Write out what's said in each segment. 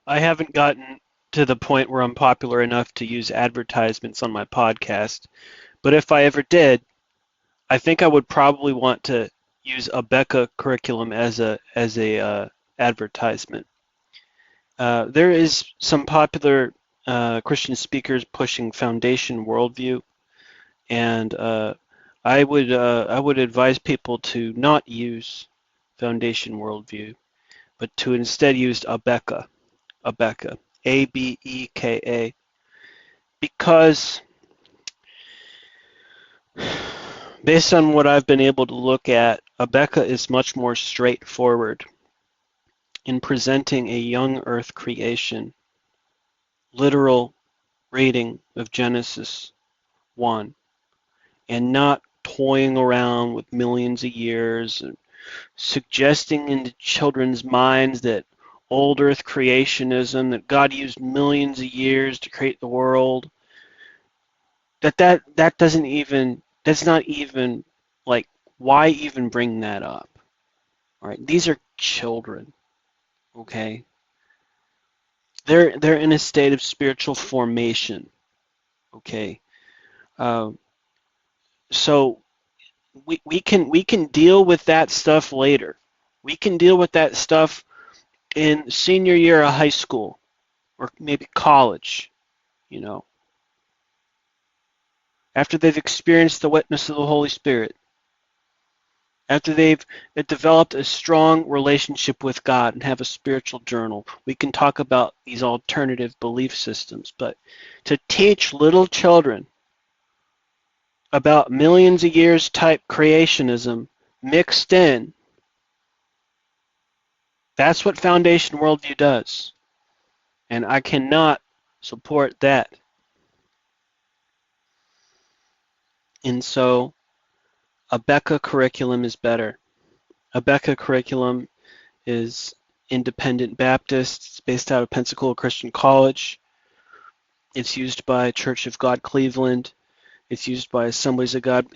I haven't gotten to the point where I'm popular enough to use advertisements on my podcast, but if I ever did, I think I would probably want to use Abeka curriculum as a advertisement. There is some popular Christian speakers pushing foundation worldview, and I would advise people to not use foundation worldview, but to instead use Abeka, Abeka, because based on what I've been able to look at, Abeka is much more straightforward in presenting a young Earth creation, literal reading of Genesis 1, and not toying around with millions of years and suggesting into children's minds that old Earth creationism, that God used millions of years to create the world, that doesn't even, that's not even, like, why even bring that up? All right, these are children, okay? They're in a state of spiritual formation, okay? Uh, so we can deal with that stuff later. We can deal with that stuff in senior year of high school or maybe college, you know, after they've experienced the witness of the Holy Spirit, after they've developed a strong relationship with God and have a spiritual journal. We can talk about these alternative belief systems, but to teach little children about millions of years type creationism mixed in, that's what foundation worldview does. And I cannot support that. And so Abeka curriculum is better. Abeka curriculum is independent Baptist. It's based out of Pensacola Christian College. It's used by Church of God Cleveland. It's used by Assemblies of God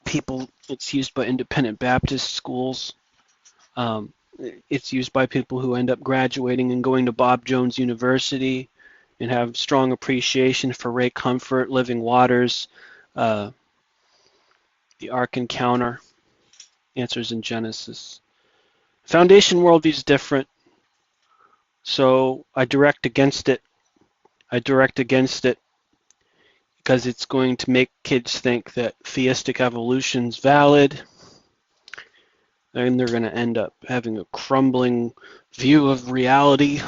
people. It's used by independent Baptist schools. It's used by people who end up graduating and going to Bob Jones University and have strong appreciation for Ray Comfort, Living Waters, the Ark Encounter, Answers in Genesis. Foundation worldview is different, so I direct against it. I direct against it because it's going to make kids think that theistic evolution is valid, and they're going to end up having a crumbling view of reality.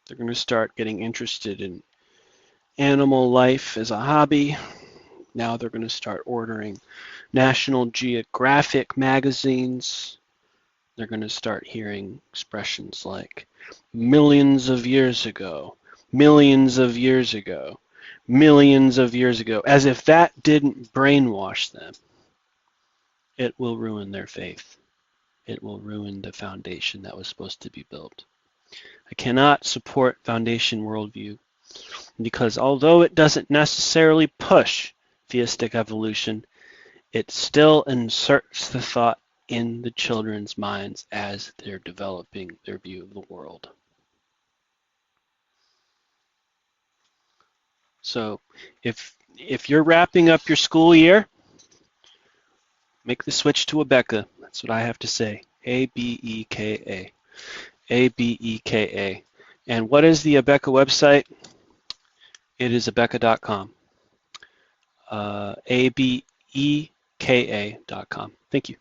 They're going to start getting interested in animal life as a hobby. Now they're going to start ordering National Geographic magazines. They're going to start hearing expressions like millions of years ago, millions of years ago, millions of years ago, as if that didn't brainwash them. It will ruin their faith. It will ruin the foundation that was supposed to be built. I cannot support foundation worldview because although it doesn't necessarily push theistic evolution, it still inserts the thought in the children's minds as they're developing their view of the world. So if you're wrapping up your school year, make the switch to Abeka. That's what I have to say. Abeka. Abeka. And what is the Abeka website? It is abeka.com. Abeka.com. Thank you.